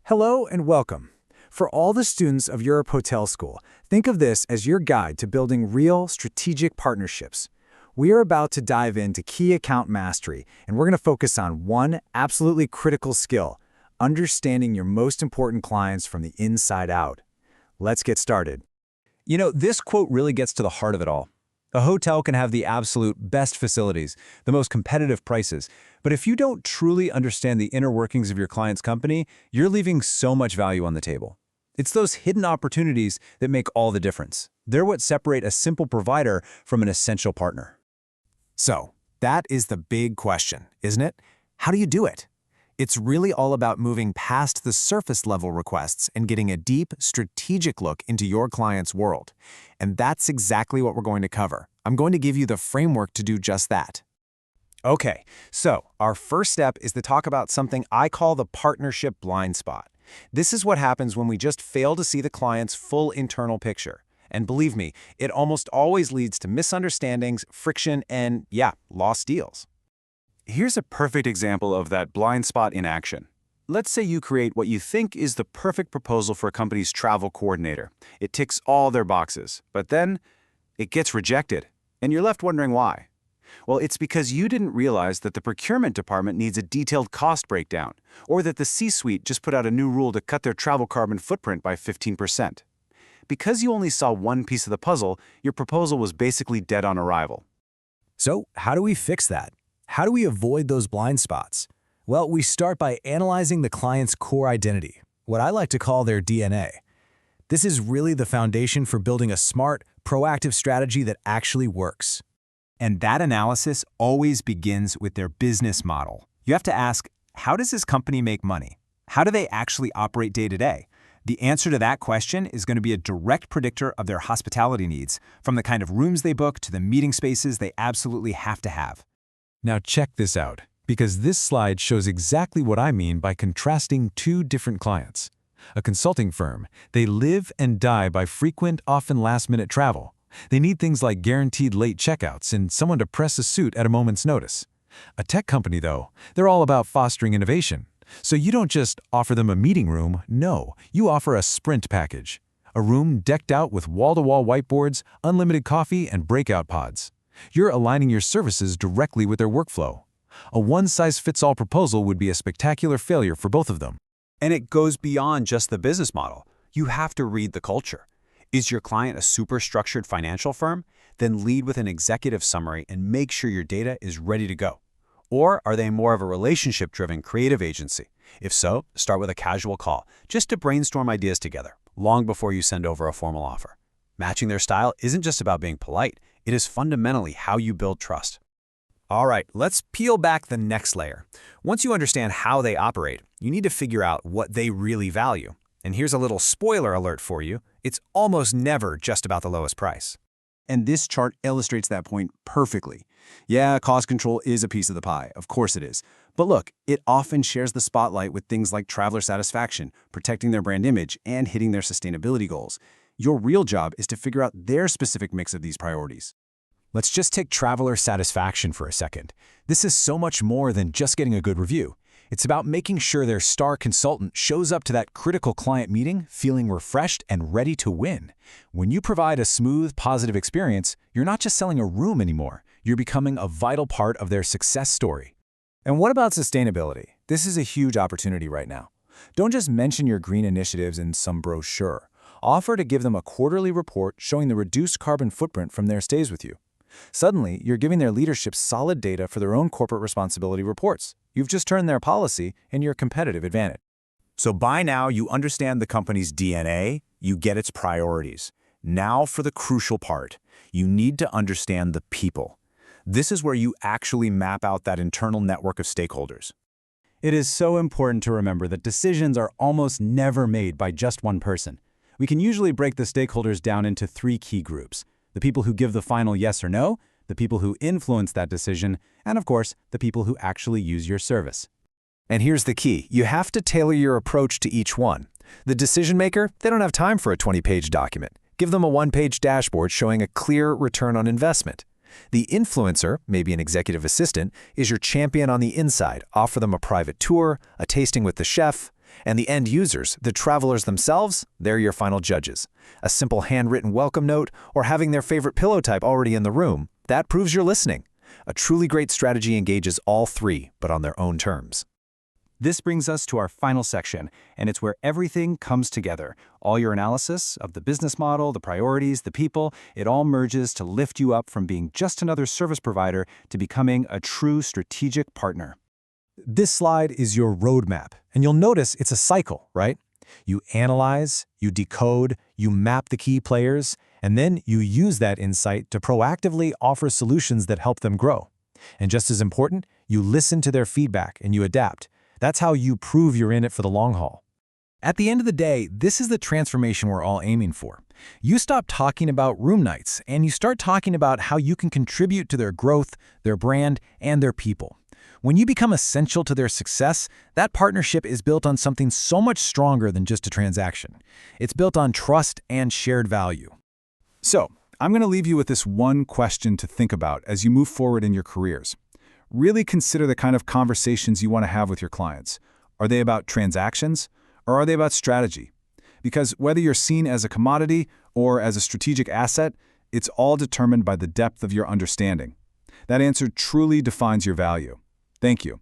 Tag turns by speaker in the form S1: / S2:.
S1: Hello and welcome. For all the students of Europe Hotel School, think of this as your guide to building real strategic partnerships. We are about to dive into key account mastery, and we're going to focus on one absolutely critical skill: understanding your most important clients from the inside out. Let's get started.
S2: This quote really gets to the heart of it all. A hotel can have the absolute best facilities, the most competitive prices, but if you don't truly understand the inner workings of your client's company, you're leaving so much value on the table. It's those hidden opportunities that make all the difference. They're what separate a simple provider from an essential partner.
S3: So, that is the big question, isn't it? How do you do it? It's really all about moving past the surface-level requests and getting a deep, strategic look into your client's world. And that's exactly what we're going to cover. I'm going to give you the framework to do just that. Okay, so our first step is to talk about something I call the partnership blind spot. This is what happens when we just fail to see the client's full internal picture. And believe me, it almost always leads to misunderstandings, friction, and, lost deals.
S4: Here's a perfect example of that blind spot in action. Let's say you create what you think is the perfect proposal for a company's travel coordinator. It ticks all their boxes, but then it gets rejected, and you're left wondering why. Well, it's because you didn't realize that the procurement department needs a detailed cost breakdown, or that the C-suite just put out a new rule to cut their travel carbon footprint by 15%. Because you only saw one piece of the puzzle, your proposal was basically dead on arrival.
S3: So, how do we fix that? How do we avoid those blind spots? Well, we start by analyzing the client's core identity, what I like to call their DNA. This is really the foundation for building a smart, proactive strategy that actually works.
S5: And that analysis always begins with their business model. You have to ask, how does this company make money? How do they actually operate day to day? The answer to that question is going to be a direct predictor of their hospitality needs, from the kind of rooms they book to the meeting spaces they absolutely have to have.
S6: Now check this out, because this slide shows exactly what I mean by contrasting two different clients. A consulting firm, they live and die by frequent, often last-minute travel. They need things like guaranteed late checkouts and someone to press a suit at a moment's notice. A tech company, though, they're all about fostering innovation. So you don't just offer them a meeting room, no, you offer a sprint package. A room decked out with wall-to-wall whiteboards, unlimited coffee, and breakout pods. You're aligning your services directly with their workflow. A one-size-fits-all proposal would be a spectacular failure for both of them.
S2: And it goes beyond just the business model. You have to read the culture. Is your client a super structured financial firm? Then lead with an executive summary and make sure your data is ready to go. Or are they more of a relationship-driven creative agency? If so, start with a casual call, just to brainstorm ideas together, long before you send over a formal offer. Matching their style isn't just about being polite, it is fundamentally how you build trust.
S3: All right, let's peel back the next layer. Once you understand how they operate, you need to figure out what they really value. And here's a little spoiler alert for you. It's almost never just about the lowest price.
S4: And this chart illustrates that point perfectly. Yeah, cost control is a piece of the pie, of course it is. But look, it often shares the spotlight with things like traveler satisfaction, protecting their brand image, and hitting their sustainability goals. Your real job is to figure out their specific mix of these priorities.
S3: Let's just take traveler satisfaction for a second. This is so much more than just getting a good review. It's about making sure their star consultant shows up to that critical client meeting feeling refreshed and ready to win. When you provide a smooth, positive experience, you're not just selling a room anymore. You're becoming a vital part of their success story. And what about sustainability? This is a huge opportunity right now. Don't just mention your green initiatives in some brochure. Offer to give them a quarterly report showing the reduced carbon footprint from their stays with you. Suddenly, you're giving their leadership solid data for their own corporate responsibility reports. You've just turned their policy into your competitive advantage. So by now, you understand the company's DNA, you get its priorities. Now for the crucial part. You need to understand the people. This is where you actually map out that internal network of stakeholders.
S2: It is so important to remember that decisions are almost never made by just one person. We can usually break the stakeholders down into three key groups: the people who give the final yes or no, the people who influence that decision, and of course, the people who actually use your service.
S3: And here's the key. You have to tailor your approach to each one. The decision maker, they don't have time for a 20-page document. Give them a one-page dashboard showing a clear return on investment. The influencer, maybe an executive assistant, is your champion on the inside. Offer them a private tour, a tasting with the chef.
S1: And the end users, the travelers themselves, they're your final judges. A simple handwritten welcome note or having their favorite pillow type already in the room, that proves you're listening. A truly great strategy engages all three, but on their own terms.
S3: This brings us to our final section, and it's where everything comes together. All your analysis of the business model, the priorities, the people, it all merges to lift you up from being just another service provider to becoming a true strategic partner. This slide is your roadmap, and you'll notice it's a cycle, right? You analyze, you decode, you map the key players, and then you use that insight to proactively offer solutions that help them grow. And just as important, you listen to their feedback and you adapt. That's how you prove you're in it for the long haul. At the end of the day, this is the transformation we're all aiming for. You stop talking about room nights, and you start talking about how you can contribute to their growth, their brand, and their people. When you become essential to their success, that partnership is built on something so much stronger than just a transaction. It's built on trust and shared value.
S4: So, I'm going to leave you with this one question to think about as you move forward in your careers. Really consider the kind of conversations you want to have with your clients. Are they about transactions, or are they about strategy? Because whether you're seen as a commodity or as a strategic asset, it's all determined by the depth of your understanding. That answer truly defines your value. Thank you.